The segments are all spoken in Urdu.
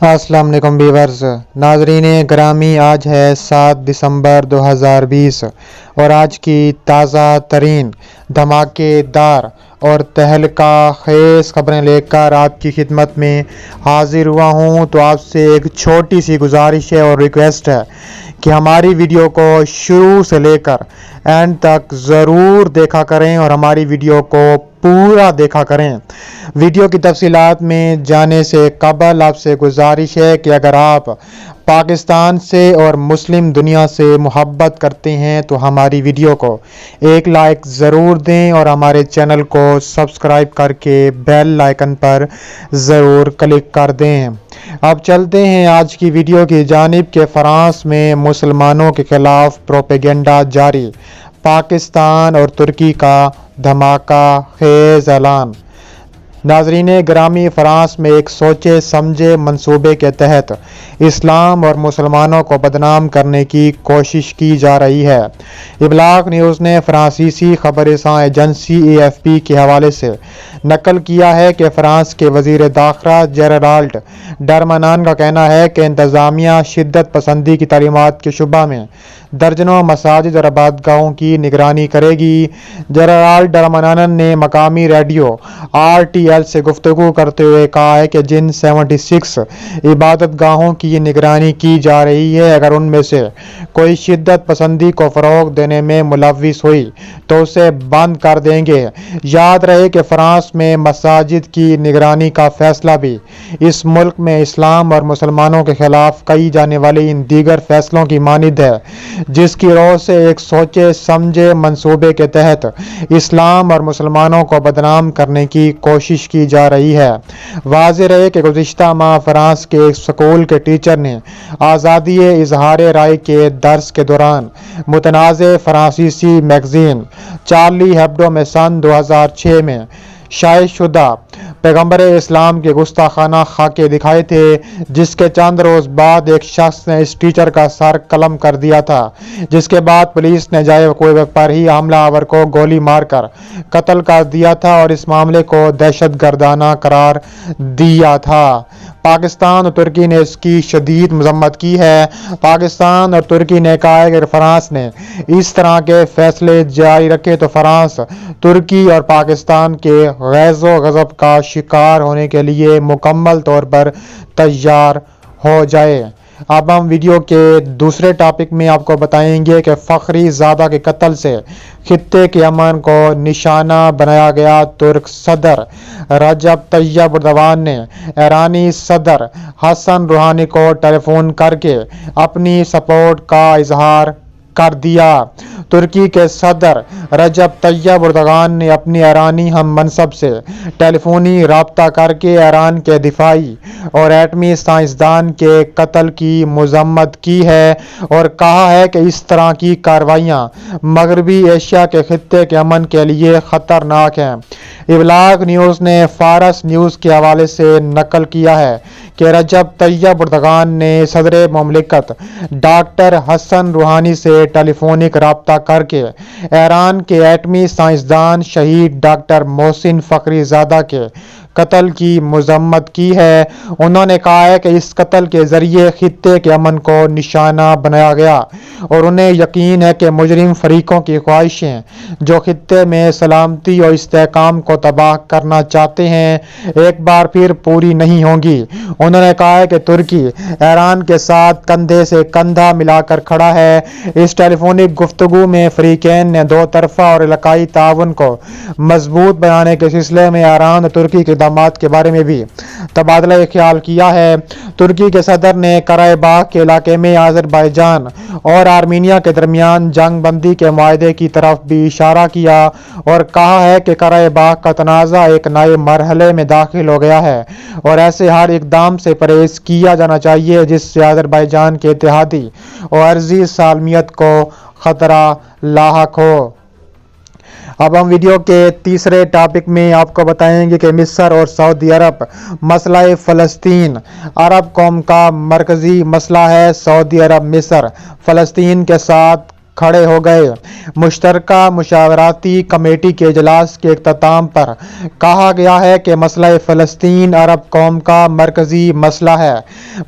السلام علیکم ویورز، ناظرین گرامی، آج ہے 7 دسمبر 2020 اور آج کی تازہ ترین دھماکے دار اور تہلکہ خیز خبریں لے کر آپ کی خدمت میں حاضر ہوا ہوں۔ تو آپ سے ایک چھوٹی سی گزارش ہے اور ریکویسٹ ہے کہ ہماری ویڈیو کو شروع سے لے کر اینڈ تک ضرور دیکھا کریں اور ہماری ویڈیو کو پورا دیکھا کریں۔ ویڈیو کی تفصیلات میں جانے سے قبل آپ سے گزارش ہے کہ اگر آپ پاکستان سے اور مسلم دنیا سے محبت کرتے ہیں تو ہماری ویڈیو کو ایک لائک ضرور دیں اور ہمارے چینل کو سبسکرائب کر کے بیل آئکن پر ضرور کلک کر دیں۔ اب چلتے ہیں آج کی ویڈیو کی جانب کہ فرانس میں مسلمانوں کے خلاف پروپیگنڈا جاری، پاکستان اور ترکی کا دھماکہ خیز اعلان۔ ناظرین گرامی، فرانس میں ایک سوچے سمجھے منصوبے کے تحت اسلام اور مسلمانوں کو بدنام کرنے کی کوشش کی جا رہی ہے۔ ابلاغ نیوز نے فرانسیسی خبر رساں ایجنسی AFP کے حوالے سے نقل کیا ہے کہ فرانس کے وزیر داخلہ جیرالڈ ڈارمانن کا کہنا ہے کہ انتظامیہ شدت پسندی کی تعلیمات کے شبہ میں درجنوں مساجد اور عبادتگاہوں کی نگرانی کرے گی۔ جیرالڈ ڈارمانن نے مقامی ریڈیو RTL سے گفتگو کرتے ہوئے کہا ہے کہ جن 76 عبادت گاہوں کی نگرانی کی جا رہی ہے، اگر ان میں سے کوئی شدت پسندی کو فروغ دینے میں ملوث ہوئی تو اسے بند کر دیں گے۔ یاد رہے کہ فرانس میں مساجد کی نگرانی کا فیصلہ بھی اس ملک میں اسلام اور مسلمانوں کے خلاف کیے جانے والے ان دیگر فیصلوں کی مانند ہے، جس کی روح سے ایک سوچے سمجھے منصوبے کے تحت اسلام اور مسلمانوں کو بدنام کرنے کی کوشش کی جا رہی ہے۔ واضح رہے کہ گزشتہ ماہ فرانس کے ایک اسکول کے ٹیچر نے آزادی اظہار رائے کے درس کے دوران متنازع فرانسیسی میگزین چارلی ہیبڈو میں سن 2006 میں شائع شدہ پیغمبر اسلام کے گستاخانہ خاکے دکھائے تھے، جس کے چند روز بعد ایک شخص نے اس ٹیچر کا سر قلم کر دیا تھا، جس کے بعد پولیس نے جائے وقوع پر ہی حملہ آور کو گولی مار کر قتل کر دیا تھا اور اس معاملے کو دہشت گردانہ قرار دیا تھا۔ پاکستان اور ترکی نے اس کی شدید مذمت کی ہے۔ پاکستان اور ترکی نے کہا ہے کہ اگر فرانس نے اس طرح کے فیصلے جاری رکھے تو فرانس ترکی اور پاکستان کے غیظ و غضب کا شکار ہونے کے لیے مکمل طور پر تیار ہو جائے۔ اب ہم ویڈیو کے دوسرے ٹاپک میں آپ کو بتائیں گے کہ فخری زادہ کے قتل سے خطے کے امن کو نشانہ بنایا گیا۔ ترک صدر رجب طیب اردوان نے ایرانی صدر حسن روحانی کو ٹیلی فون کر کے اپنی سپورٹ کا اظہار کر دیا۔ ترکی کے صدر رجب طیب اردوان نے اپنی ایرانی ہم منصب سے ٹیلی فونی رابطہ کر کے ایران کے دفاعی اور ایٹمی سائنسدان کے قتل کی مذمت کی ہے اور کہا ہے کہ اس طرح کی کارروائیاں مغربی ایشیا کے خطے کے امن کے لیے خطرناک ہیں۔ ابلاغ نیوز نے فارس نیوز کے حوالے سے نقل کیا ہے کہ رجب طیب اردوان نے صدر مملکت ڈاکٹر حسن روحانی سے ٹیلی فونک رابطہ کر کے ایران کے ایٹمی سائنسدان شہید ڈاکٹر محسن فخری زادہ کے قتل کی مذمت کی ہے۔ انہوں نے کہا ہے کہ اس قتل کے ذریعے خطے کے امن کو نشانہ بنایا گیا اور انہیں یقین ہے کہ مجرم فریقوں کی خواہشیں جو خطے میں سلامتی اور استحکام کو تباہ کرنا چاہتے ہیں ایک بار پھر پوری نہیں ہوں گی۔ انہوں نے کہا ہے کہ ترکی ایران کے ساتھ کندھے سے کندھا ملا کر کھڑا ہے۔ اس ٹیلی فونک گفتگو میں فریقین نے دو طرفہ اور علاقائی تعاون کو مضبوط بنانے کے سلسلے میں ایران اور ترکی کے اقدامات کے بارے میں بھی تبادلہ خیال کیا ہے۔ ترکی کے صدر نے قرۂ باغ کے علاقے میں آذربائیجان اور آرمینیا کے درمیان جنگ بندی کے معاہدے کی طرف بھی اشارہ کیا اور کہا ہے کہ قرۂ باغ کا تنازع ایک نئے مرحلے میں داخل ہو گیا ہے اور ایسے ہر اقدام سے پرہیز کیا جانا چاہیے جس سے آذربائیجان کے اتحادی اور عرضی سالمیت کو خطرہ لاحق ہو۔ اب ہم ویڈیو کے تیسرے ٹاپک میں آپ کو بتائیں گے کہ مصر اور سعودی عرب مسئلہ فلسطین عرب قوم کا مرکزی مسئلہ ہے۔ سعودی عرب مصر فلسطین کے ساتھ کھڑے ہو گئے۔ مشترکہ مشاورتی کمیٹی کے اجلاس کے اختتام پر کہا گیا ہے کہ مسئلہ فلسطین عرب قوم کا مرکزی مسئلہ ہے۔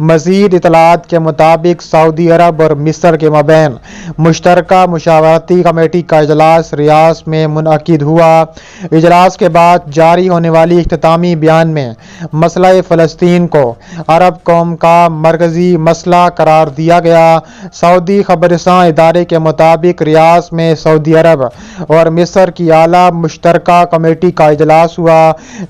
مزید اطلاعات کے مطابق سعودی عرب اور مصر کے مابین مشترکہ مشاورتی کمیٹی کا اجلاس ریاض میں منعقد ہوا۔ اجلاس کے بعد جاری ہونے والی اختتامی بیان میں مسئلہ فلسطین کو عرب قوم کا مرکزی مسئلہ قرار دیا گیا۔ سعودی خبررساں ادارے کے مطابق ریاض میں سعودی عرب اور مصر کی اعلیٰ مشترکہ کمیٹی کا اجلاس ہوا،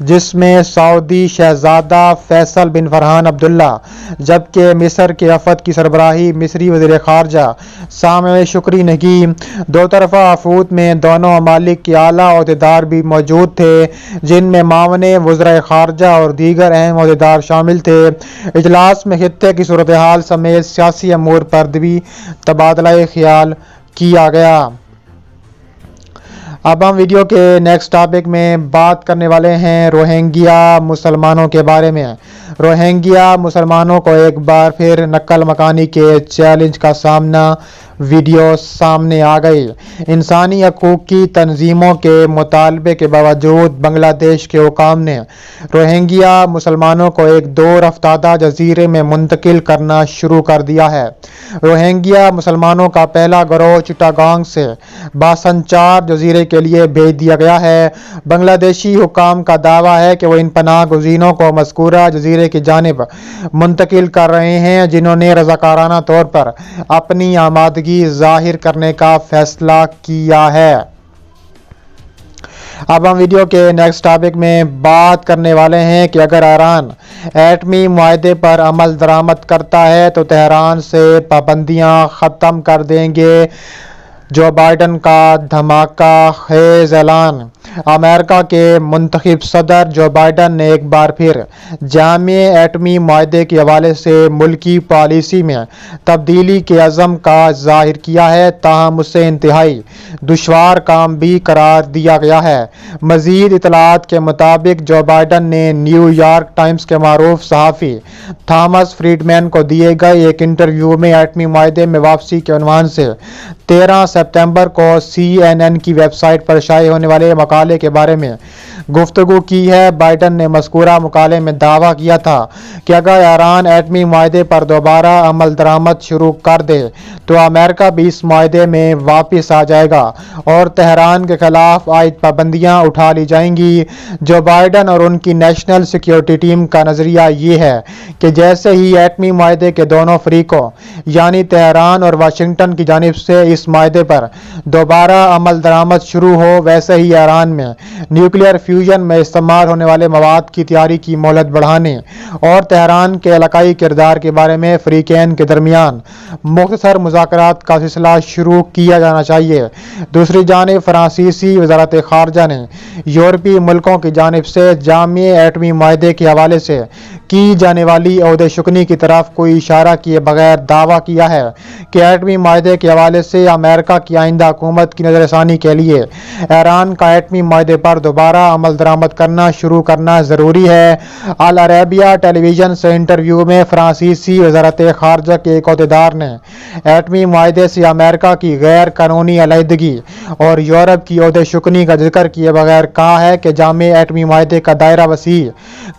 جس میں سعودی شہزادہ فیصل بن فرحان عبداللہ جبکہ مصر کے وفد کی سربراہی مصری وزیر خارجہ سامع شکری نے کی۔ دو طرفہ وفود میں دونوں ممالک کے اعلیٰ عہدیدار بھی موجود تھے، جن میں معاون وزرائے خارجہ اور دیگر اہم عہدیدار شامل تھے۔ اجلاس میں خطے کی صورتحال سمیت سیاسی امور پر بھی تبادلہ خیال کیا گیا۔ اب ہم ویڈیو کے نیکسٹ ٹاپک میں بات کرنے والے ہیں روہنگیا مسلمانوں کے بارے میں۔ روہنگیا مسلمانوں کو ایک بار پھر نقل مکانی کے چیلنج کا سامنا۔ ویڈیو سامنے آ گئی۔ انسانی حقوق کی تنظیموں کے مطالبے کے باوجود بنگلہ دیش کے حکام نے روہنگیا مسلمانوں کو ایک دور افتادہ جزیرے میں منتقل کرنا شروع کر دیا ہے۔ روہنگیا مسلمانوں کا پہلا گروہ چٹاگانگ سے باسنچار جزیرے کے لیے بھیج دیا گیا ہے۔ بنگلہ دیشی حکام کا دعویٰ ہے کہ وہ ان پناہ گزینوں کو مذکورہ جزیرے کی جانب منتقل کر رہے ہیں، جنہوں نے رضاکارانہ طور پر اپنی آمادگی ظاہر کرنے کا فیصلہ کیا ہے۔ اب ہم ویڈیو کے نیکسٹ ٹاپک میں بات کرنے والے ہیں کہ اگر ایران ایٹمی معاہدے پر عمل درآمد کرتا ہے تو تہران سے پابندیاں ختم کر دیں گے۔ جو بائیڈن کا دھماکہ خیز اعلان۔ امریکہ کے منتخب صدر جو بائیڈن نے ایک بار پھر جامع ایٹمی معاہدے کے حوالے سے ملکی پالیسی میں تبدیلی کے عزم کا ظاہر کیا ہے، تاہم اسے انتہائی دشوار کام بھی قرار دیا گیا ہے۔ مزید اطلاعات کے مطابق جو بائیڈن نے نیو یارک ٹائمز کے معروف صحافی تھامس فریڈمین کو دیے گئے ایک انٹرویو میں ایٹمی معاہدے میں واپسی کے عنوان سے 13 ستمبر کو CNN کی ویب سائٹ پر شائع ہونے والے مقالے کے بارے میں گفتگو کی ہے۔ بائیڈن نے مذکورہ مقالے میں دعویٰ کیا تھا کہ اگر ایران ایٹمی معاہدے پر دوبارہ عمل درآمد شروع کر دے تو امریکہ بھی اس معاہدے میں واپس آ جائے گا اور تہران کے خلاف عائد پابندیاں اٹھا لی جائیں گی۔ جو بائیڈن اور ان کی نیشنل سیکیورٹی ٹیم کا نظریہ یہ ہے کہ جیسے ہی ایٹمی معاہدے کے دونوں فریقوں یعنی تہران اور واشنگٹن کی جانب سے اس معاہدے پر دوبارہ عمل درآمد شروع ہو، ویسے ہی ایران میں نیوکلیئر فیوژن میں استعمال ہونے والے مواد کی تیاری کی مہلت بڑھانے اور تہران کے علاقائی کردار کے بارے میں فریقین کے درمیان مختصر مذاکرات کا سلسلہ شروع کیا جانا چاہیے۔ دوسری جانب فرانسیسی وزارت خارجہ نے یورپی ملکوں کی جانب سے جامع ایٹمی معاہدے کے حوالے سے کی جانے والی عہدہ شکنی کی طرف کوئی اشارہ کیے بغیر دعویٰ کیا ہے کہ ایٹمی معاہدے کے حوالے سے امریکہ کی آئندہ حکومت کی نظر ثانی کے لیے ایران کا ایٹمی معاہدے پر دوبارہ عمل درآمد کرنا شروع کرنا ضروری ہے۔ العربیہ ٹیلی ویژن سے انٹرویو میں فرانسیسی وزارت خارجہ کے ایک عہدیدار نے ایٹمی معاہدے سے امریکہ کی غیر قانونی علیحدگی اور یورپ کی عہدہ شکنی کا ذکر کیے بغیر کہا ہے کہ جامع ایٹمی معاہدے کا دائرہ وسیع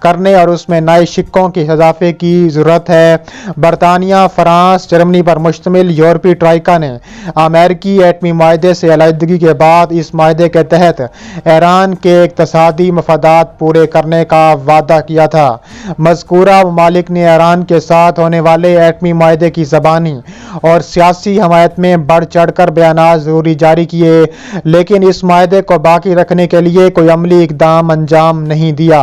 کرنے اور اس میں نئے شقوں کے اضافے کی ضرورت ہے۔ برطانیہ، فرانس، جرمنی پر مشتمل یورپی ٹرائیکا نے امریکی ایٹمی معاہدے سے علیحدگی کے بعد اس معاہدے کے تحت ایران کے اقتصادی مفادات پورے کرنے کا وعدہ کیا تھا۔ مذکورہ ممالک نے ایران کے ساتھ ہونے والے ایٹمی معاہدے کی زبانی اور سیاسی حمایت میں بڑھ چڑھ کر بیانات ضروری جاری کیے، لیکن اس معاہدے کو باقی رکھنے کے لیے کوئی عملی اقدام انجام نہیں دیا۔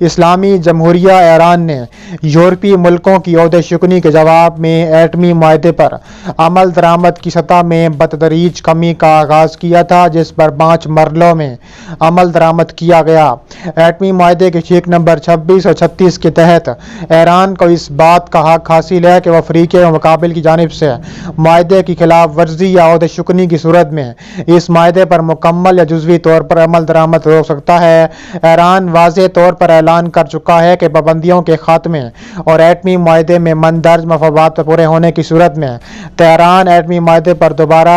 اسلامی جمہوریہ ایران نے یورپی ملکوں کی عہدہ شکنی کے جواب میں ایٹمی معاہدے پر عمل درآمد کی سطح میں بتدریج کمی کا آغاز کیا تھا، جس پر 5 مرحلوں میں عمل درآمد کیا گیا۔ ایٹمی معاہدے کے شق نمبر 26 اور 36 کے تحت ایران کو اس بات کا حق حاصل ہے کہ وہ فریق مقابل کی جانب سے معاہدے کی خلاف ورزی یا عہدہ شکنی کی صورت میں اس معاہدے پر مکمل یا جزوی طور پر عمل درآمد روک سکتا ہے۔ ایران واضح طور پر اعلان کر چکا ہے کہ پابندیوں کے خاتمے اور ایٹمی معاہدے میں مندرجہ مفادات پورے ہونے کی صورت میں تہران ایٹمی معاہدے پر دوبارہ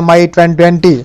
MI-20